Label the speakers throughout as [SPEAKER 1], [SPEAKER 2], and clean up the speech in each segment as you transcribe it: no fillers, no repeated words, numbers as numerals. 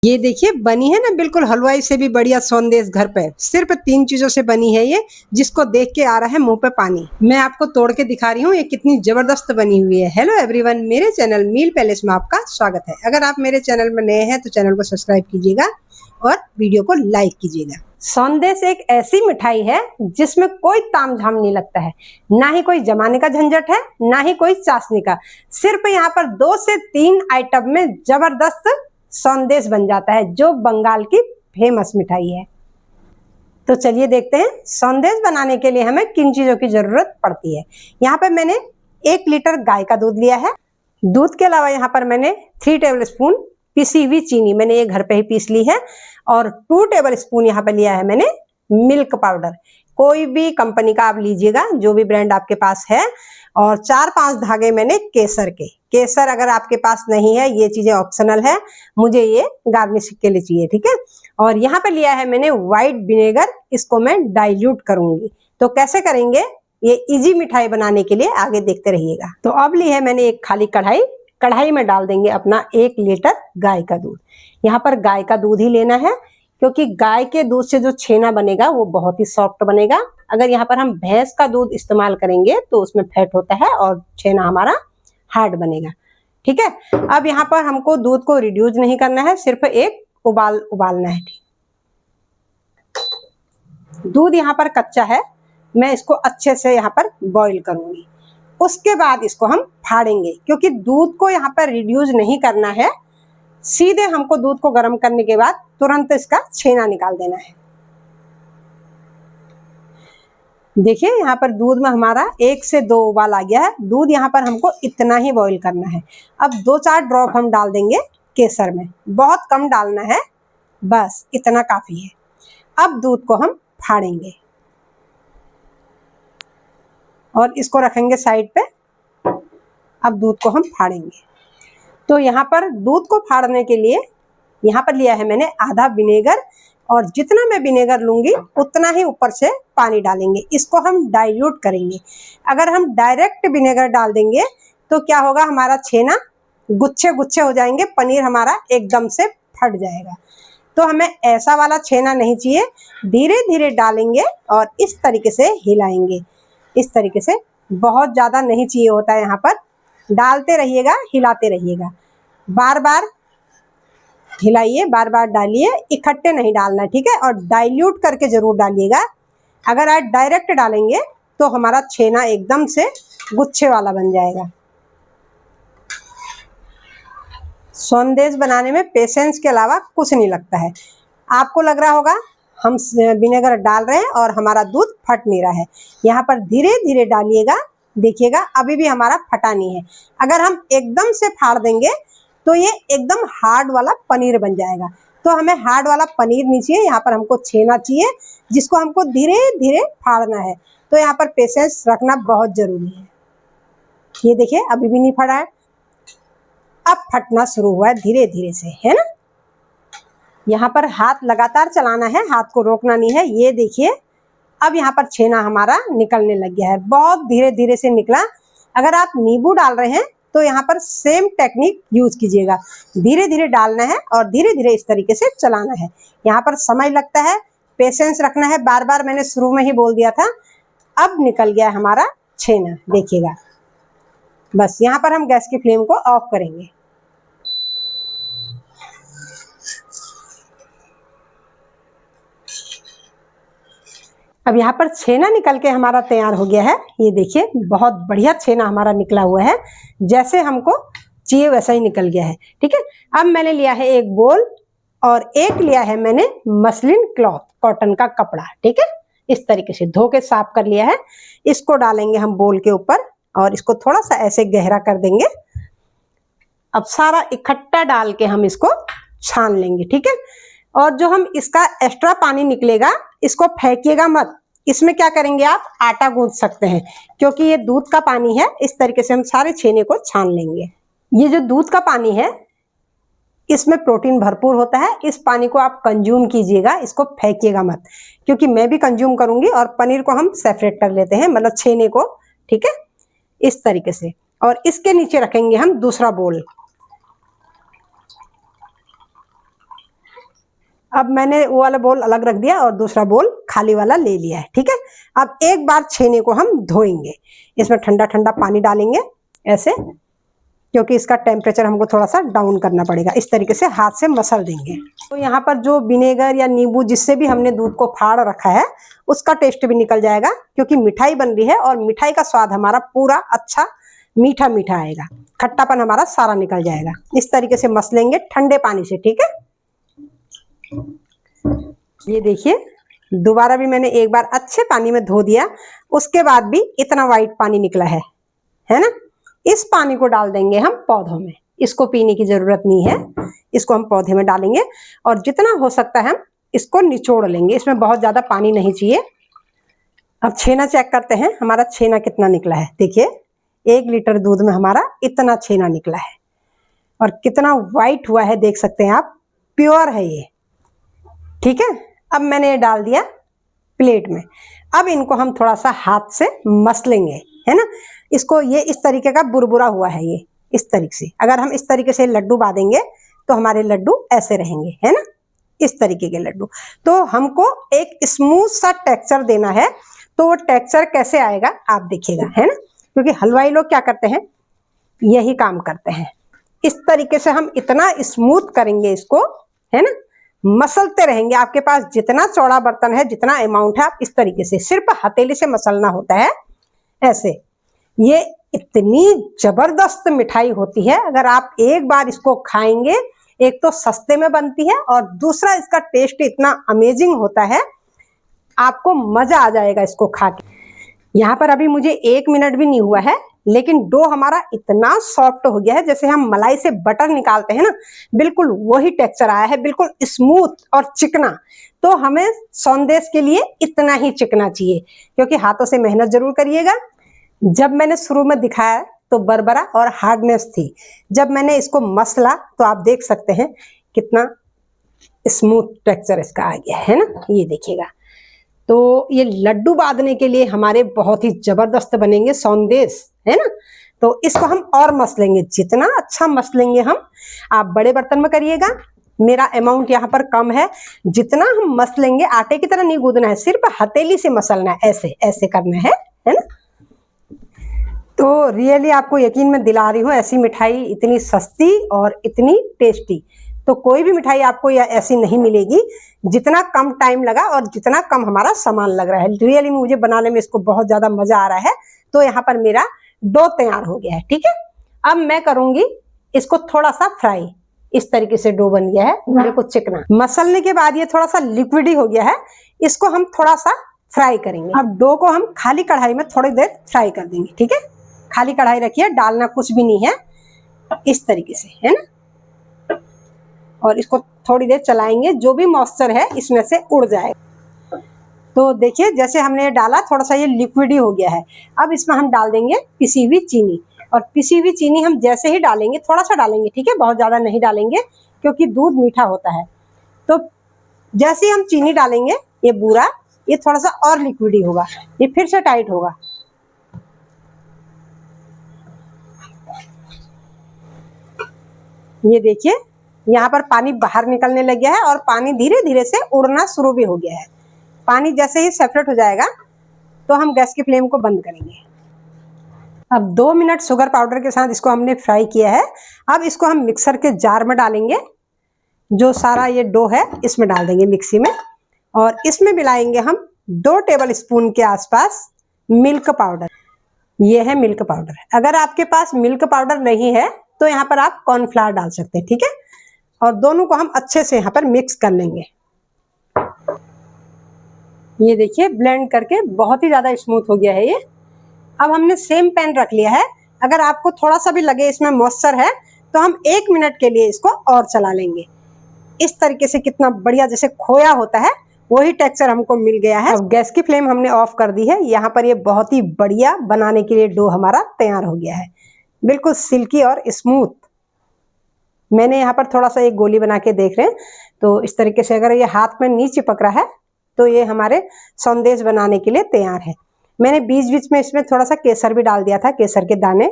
[SPEAKER 1] ये देखिए बनी है ना बिल्कुल हलवाई से भी बढ़िया संदेश घर पे। सिर्फ 3 चीजों से बनी है ये, जिसको देख के आ रहा है मुंह पे पानी। मैं आपको तोड़ के दिखा रही हूँ ये कितनी जबरदस्त बनी हुई है। हेलो एवरीवन, मेरे चैनल मील पैलेस में आपका स्वागत है। अगर आप मेरे चैनल में नए हैं तो चैनल को सब्सक्राइब कीजिएगा और वीडियो को लाइक कीजिएगा। संदेश एक ऐसी मिठाई है जिसमें कोई तामझाम नहीं लगता है, ना ही कोई जमाने का झंझट है, ना ही कोई चाशनी का। सिर्फ यहाँ पर 2 से 3 आइटम में जबरदस्त संदेश बन जाता है, जो बंगाल की फेमस मिठाई है। तो चलिए देखते हैं संदेश बनाने के लिए हमें किन चीजों की जरूरत पड़ती है। यहाँ पर मैंने 1 लीटर गाय का दूध लिया है। दूध के अलावा यहाँ पर मैंने 3 टेबल स्पून पिसी हुई चीनी, मैंने ये घर पे ही पीस ली है, और 2 टेबल स्पून यहाँ पर लिया है मैंने मिल्क पाउडर। कोई भी कंपनी का आप लीजिएगा, जो भी ब्रांड आपके पास है। और 4-5 धागे मैंने केसर के। केसर अगर आपके पास नहीं है, ये चीजें ऑप्शनल है, मुझे ये गार्निश के लिए चाहिए, ठीक है। और यहाँ पे लिया है मैंने व्हाइट विनेगर, इसको मैं डाइल्यूट करूंगी। तो कैसे करेंगे ये इजी मिठाई बनाने के लिए, आगे देखते रहिएगा। तो अब ली है मैंने एक खाली कढ़ाई। कढ़ाई में डाल देंगे अपना 1 लीटर गाय का दूध। यहाँ पर गाय का दूध ही लेना है, क्योंकि गाय के दूध से जो छेना बनेगा वो बहुत ही सॉफ्ट बनेगा। अगर यहाँ पर हम भैंस का दूध इस्तेमाल करेंगे तो उसमें फैट होता है और छेना हमारा हार्ड बनेगा, ठीक है। अब यहाँ पर हमको दूध को रिड्यूस नहीं करना है, सिर्फ एक उबालना है। दूध यहाँ पर कच्चा है, मैं इसको अच्छे से यहाँ पर बॉईल करूंगी। उसके बाद इसको हम फाड़ेंगे, क्योंकि दूध को यहाँ पर रिड्यूस नहीं करना है। सीधे हमको दूध को गर्म करने के बाद तुरंत इसका छेना निकाल देना है। देखिए यहाँ पर दूध में हमारा 1 से 2 उबाल आ गया है। दूध यहाँ पर हमको इतना ही बॉईल करना है। अब 2-4 ड्रॉप हम डाल देंगे केसर में, बहुत कम डालना है, बस इतना काफी है। अब दूध को हम फाड़ेंगे और इसको रखेंगे साइड पे। अब दूध को हम फाड़ेंगे। तो यहाँ पर दूध को फाड़ने के लिए यहाँ पर लिया है मैंने आधा विनेगर, और जितना मैं विनेगर लूंगी उतना ही ऊपर से पानी डालेंगे। इसको हम डाइल्यूट करेंगे। अगर हम डायरेक्ट विनेगर डाल देंगे तो क्या होगा, हमारा छेना गुच्छे गुच्छे हो जाएंगे, पनीर हमारा एकदम से फट जाएगा। तो हमें ऐसा वाला छेना नहीं चाहिए, धीरे धीरे डालेंगे और इस तरीके से हिलाएंगे। इस तरीके से, बहुत ज्यादा नहीं चाहिए होता है। यहाँ पर डालते रहिएगा, हिलाते रहिएगा, बार बार हिलाइए, बार बार डालिए, इकट्ठे नहीं डालना, ठीक है। और डाइल्यूट करके जरूर डालिएगा। अगर आप डायरेक्ट डालेंगे तो हमारा छेना एकदम से गुच्छे वाला बन जाएगा। संदेश बनाने में पेशेंस के अलावा कुछ नहीं लगता है। आपको लग रहा होगा हम विनेगर डाल रहे हैं और हमारा दूध फट नहीं रहा है। यहाँ पर धीरे धीरे डालिएगा, देखिएगा अभी भी हमारा फटा नहीं है। अगर हम एकदम से फाड़ देंगे तो ये एकदम हार्ड वाला पनीर बन जाएगा। तो हमें हार्ड वाला पनीर नहीं चाहिए, यहाँ पर हमको छेना चाहिए, जिसको हमको धीरे धीरे फाड़ना है। तो यहाँ पर पेशेंस रखना बहुत जरूरी है। ये देखिए अभी भी नहीं फटा है, अब फटना शुरू हुआ है धीरे धीरे से, है ना। यहाँ पर हाथ लगातार चलाना है, हाथ को रोकना नहीं है। ये देखिए अब यहाँ पर छेना हमारा निकलने लग गया है, बहुत धीरे धीरे से निकला। अगर आप नींबू डाल रहे हैं तो यहाँ पर सेम टेक्निक यूज कीजिएगा, धीरे धीरे डालना है और धीरे धीरे इस तरीके से चलाना है। यहाँ पर समय लगता है, पेशेंस रखना है, बार बार मैंने शुरू में ही बोल दिया था। अब निकल गया हमारा छेना, देखिएगा। बस यहाँ पर हम गैस की फ्लेम को ऑफ करेंगे। अब यहाँ पर छेना निकल के हमारा तैयार हो गया है। ये देखिए बहुत बढ़िया छेना हमारा निकला हुआ है, जैसे हमको चाहिए वैसा ही निकल गया है, ठीक है। अब मैंने लिया है एक बोल और एक लिया है मैंने मसलिन क्लॉथ, कॉटन का कपड़ा, ठीक है। इस तरीके से धो के साफ कर लिया है। इसको डालेंगे हम बोल के ऊपर और इसको थोड़ा सा ऐसे गहरा कर देंगे। अब सारा इकट्ठा डाल के हम इसको छान लेंगे, ठीक है। और जो हम इसका एक्स्ट्रा पानी निकलेगा इसको फेंकिएगा मत। इसमें क्या करेंगे, आप आटा गूंथ सकते हैं, क्योंकि ये दूध का पानी है। इस तरीके से हम सारे छेने को छान लेंगे। ये जो दूध का पानी है इसमें प्रोटीन भरपूर होता है। इस पानी को आप कंज्यूम कीजिएगा, इसको फेंकिएगा मत, क्योंकि मैं भी कंज्यूम करूंगी। और पनीर को हम सेपरेट कर लेते हैं, मतलब छेने को, ठीक है, इस तरीके से। और इसके नीचे रखेंगे हम दूसरा बोल। अब मैंने वो वाला बोल अलग रख दिया और दूसरा बोल खाली वाला ले लिया है, ठीक है। अब एक बार छेने को हम धोएंगे, इसमें ठंडा ठंडा पानी डालेंगे ऐसे, क्योंकि इसका टेम्परेचर हमको थोड़ा सा डाउन करना पड़ेगा। इस तरीके से हाथ से मसल देंगे। तो यहाँ पर जो विनेगर या नींबू जिससे भी हमने दूध को फाड़ रखा है उसका टेस्ट भी निकल जाएगा, क्योंकि मिठाई बन रही है और मिठाई का स्वाद हमारा पूरा अच्छा मीठा मीठा आएगा, खट्टापन हमारा सारा निकल जाएगा। इस तरीके से मसलेंगे ठंडे पानी से, ठीक है। ये देखिए, दोबारा भी मैंने एक बार अच्छे पानी में धो दिया, उसके बाद भी इतना वाइट पानी निकला है ना। इस पानी को डाल देंगे हम पौधों में, इसको पीने की जरूरत नहीं है, इसको हम पौधे में डालेंगे और जितना हो सकता है हम इसको निचोड़ लेंगे। इसमें बहुत ज्यादा पानी नहीं चाहिए। अब छेना चेक करते हैं, हमारा छेना कितना निकला है। देखिए, 1 लीटर दूध में हमारा इतना छेना निकला है और कितना वाइट हुआ है, देख सकते हैं आप, प्योर है ये, ठीक है। अब मैंने ये डाल दिया प्लेट में। अब इनको हम थोड़ा सा हाथ से मसलेंगे, है ना। इसको ये इस तरीके का बुरबुरा हुआ है, ये इस तरीके से। अगर हम इस तरीके से लड्डू बांधेंगे तो हमारे लड्डू ऐसे रहेंगे, है ना, इस तरीके के लड्डू। तो हमको एक स्मूथ सा टेक्सचर देना है। तो वो टेक्सचर कैसे आएगा आप देखिएगा, है ना, क्योंकि हलवाई लोग क्या करते हैं, यही काम करते हैं। इस तरीके से हम इतना स्मूथ करेंगे इसको, है ना, मसलते रहेंगे। आपके पास जितना चौड़ा बर्तन है, जितना अमाउंट है, आप इस तरीके से सिर्फ हथेली से मसलना होता है ऐसे। ये इतनी जबरदस्त मिठाई होती है, अगर आप एक बार इसको खाएंगे, एक तो सस्ते में बनती है और दूसरा इसका टेस्ट इतना अमेजिंग होता है, आपको मजा आ जाएगा इसको खा के। यहाँ पर अभी मुझे 1 मिनट भी नहीं हुआ है, लेकिन डो हमारा इतना सॉफ्ट हो गया है, जैसे हम मलाई से बटर निकालते हैं ना, बिल्कुल वही टेक्सचर आया है, बिल्कुल स्मूथ और चिकना। तो हमें सौंदेश के लिए इतना ही चिकना चाहिए, क्योंकि हाथों से मेहनत जरूर करिएगा। जब मैंने शुरू में दिखाया तो बरबरा और हार्डनेस थी, जब मैंने इसको मसला तो आप देख सकते हैं कितना स्मूथ टेक्सचर इसका आ गया है ना, ये देखिएगा। तो ये लड्डू बांधने के लिए हमारे बहुत ही जबरदस्त बनेंगे सौंदेश, है ना। तो इसको हम और मसलेंगे, जितना अच्छा मसलेंगे हम, आप बड़े बर्तन में करिएगा, मेरा अमाउंट यहाँ पर कम है। जितना हम मसलेंगे, आटे की तरह नहीं गूंदना है, सिर्फ हथेली से मसलना है, ऐसे ऐसे करना है ना। तो रियली आपको यकीन मैं दिला रही हूँ, ऐसी मिठाई इतनी सस्ती और इतनी टेस्टी तो कोई भी मिठाई आपको या ऐसी नहीं मिलेगी। जितना कम टाइम लगा और जितना कम हमारा सामान लग रहा है, रियली मुझे बनाने में इसको बहुत ज्यादा मजा आ रहा है। तो यहाँ पर मेरा डो तैयार हो गया है, ठीक है। अब मैं करूंगी इसको थोड़ा सा फ्राई। इस तरीके से डो बन गया है, देखो चिकना। मसलने के बाद ये थोड़ा सा लिक्विड ही हो गया है, इसको हम थोड़ा सा फ्राई करेंगे। अब डो को हम खाली कढ़ाई में थोड़ी देर फ्राई कर देंगे, ठीक है। खाली कढ़ाई रखिए, डालना कुछ भी नहीं है, इस तरीके से, है ना। और इसको थोड़ी देर चलाएंगे, जो भी मॉइस्चर है इसमें से उड़ जाएगा। तो देखिए, जैसे हमने डाला थोड़ा सा ये लिक्विड ही हो गया है। अब इसमें हम डाल देंगे पिसी हुई चीनी, और पिसी हुई चीनी हम जैसे ही डालेंगे थोड़ा सा डालेंगे, ठीक है, बहुत ज्यादा नहीं डालेंगे, क्योंकि दूध मीठा होता है। तो जैसे ही हम चीनी डालेंगे, ये बूरा ये थोड़ा सा और लिक्विड ही होगा, ये फिर से टाइट होगा। ये देखिए, यहाँ पर पानी बाहर निकलने लग गया है और पानी धीरे धीरे से उड़ना शुरू भी हो गया है। पानी जैसे ही सेपरेट हो जाएगा तो हम गैस की फ्लेम को बंद करेंगे। अब 2 मिनट शुगर पाउडर के साथ इसको हमने फ्राई किया है। अब इसको हम मिक्सर के जार में डालेंगे, जो सारा ये डो है इसमें डाल देंगे मिक्सी में, और इसमें मिलाएंगे हम 2 टेबल स्पून के आसपास मिल्क पाउडर। ये है मिल्क पाउडर। अगर आपके पास मिल्क पाउडर नहीं है तो यहाँ पर आप कॉर्नफ्लावर डाल सकते हैं, ठीक है। और दोनों को हम अच्छे से यहाँ पर मिक्स कर लेंगे। ये देखिए, ब्लेंड करके बहुत ही ज्यादा स्मूथ हो गया है ये। अब हमने सेम पैन रख लिया है। अगर आपको थोड़ा सा भी लगे इसमें मॉइस्चर है तो हम 1 मिनट के लिए इसको और चला लेंगे। इस तरीके से कितना बढ़िया जैसे खोया होता है वही टेक्सचर हमको मिल गया है। अब गैस की फ्लेम हमने ऑफ कर दी है। यहाँ पर ये बहुत ही बढ़िया बनाने के लिए डो हमारा तैयार हो गया है, बिल्कुल सिल्की और स्मूथ। मैंने यहाँ पर थोड़ा सा एक गोली बना के देख रहे हैं, तो इस तरीके से अगर ये हाथ में नहीं चिपक रहा है तो ये हमारे संदेश बनाने के लिए तैयार है। मैंने बीच बीच में इसमें थोड़ा सा केसर भी डाल दिया था, केसर के दाने।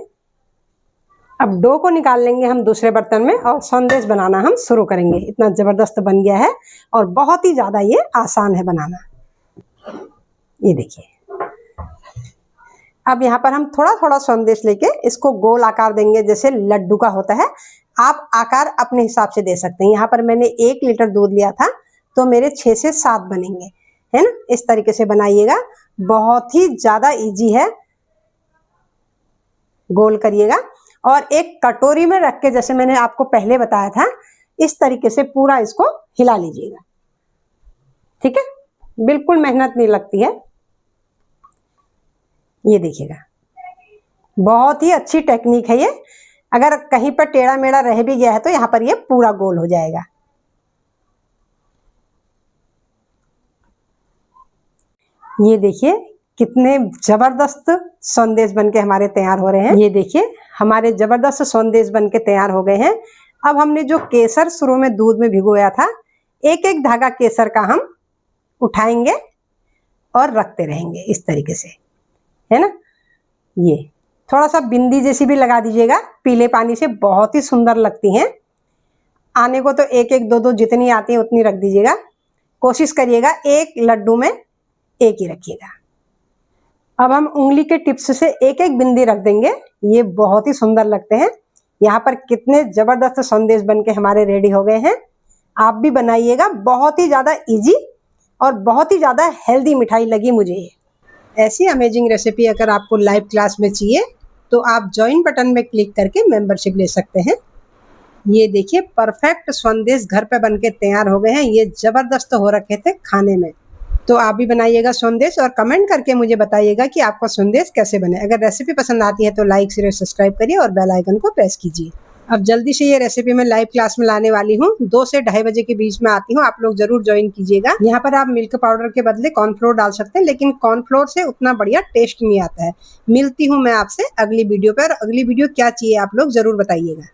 [SPEAKER 1] अब डो को निकाल लेंगे हम दूसरे बर्तन में और संदेश बनाना हम शुरू करेंगे। इतना जबरदस्त बन गया है और बहुत ही ज्यादा ये आसान है बनाना। ये देखिए, अब यहाँ पर हम थोड़ा थोड़ा संदेश लेके इसको गोल आकार देंगे जैसे लड्डू का होता है। आप आकार अपने हिसाब से दे सकते हैं। यहाँ पर मैंने 1 लीटर दूध लिया था तो मेरे 6 से 7 बनेंगे, है ना। इस तरीके से बनाइएगा, बहुत ही ज्यादा इजी है। गोल करिएगा और एक कटोरी में रख के, जैसे मैंने आपको पहले बताया था, इस तरीके से पूरा इसको हिला लीजिएगा। ठीक है, बिल्कुल मेहनत नहीं लगती है। ये देखिएगा, बहुत ही अच्छी टेक्निक है ये। अगर कहीं पर टेढ़ा मेढ़ा रह भी गया है तो यहाँ पर ये पूरा गोल हो जाएगा। ये देखिए कितने जबरदस्त संदेश बनके हमारे तैयार हो रहे हैं। ये देखिए हमारे जबरदस्त संदेश बनके तैयार हो गए हैं। अब हमने जो केसर शुरू में दूध में भिगोया था, एक एक धागा केसर का हम उठाएंगे और रखते रहेंगे इस तरीके से, है ना। ये थोड़ा सा बिंदी जैसी भी लगा दीजिएगा, पीले पानी से बहुत ही सुंदर लगती हैं। आने को तो एक एक दो दो जितनी आती है उतनी रख दीजिएगा। कोशिश करिएगा एक लड्डू में एक ही रखिएगा। अब हम उंगली के टिप्स से एक एक बिंदी रख देंगे, ये बहुत ही सुंदर लगते हैं। यहाँ पर कितने जबरदस्त संदेश बनके हमारे रेडी हो गए हैं। आप भी बनाइएगा, बहुत ही ज्यादा इजी और बहुत ही ज्यादा हेल्दी मिठाई लगी मुझे ये। ऐसी अमेजिंग रेसिपी अगर आपको लाइव क्लास में चाहिए तो आप ज्वाइन बटन में क्लिक करके मेंबरशिप ले सकते हैं। ये देखिए परफेक्ट संदेश घर पे बनके तैयार हो गए हैं। ये जबरदस्त हो रखे थे खाने में। तो आप भी बनाइएगा संदेश और कमेंट करके मुझे बताइएगा कि आपका संदेश कैसे बने। अगर रेसिपी पसंद आती है तो लाइक शेयर सब्सक्राइब करिए और बेल आइकन को प्रेस कीजिए। अब जल्दी से ये रेसिपी मैं लाइव क्लास में लाने वाली हूँ, 2 से 2:30 बजे के बीच में आती हूँ। आप लोग जरूर ज्वाइन कीजिएगा। यहाँ पर आप मिल्क पाउडर के बदले कॉर्नफ्लोर डाल सकते हैं, लेकिन कॉर्नफ्लोर से उतना बढ़िया टेस्ट नहीं आता है। मिलती हूँ मैं आपसे अगली वीडियो पर। अगली वीडियो क्या चाहिए आप लोग जरूर बताइएगा।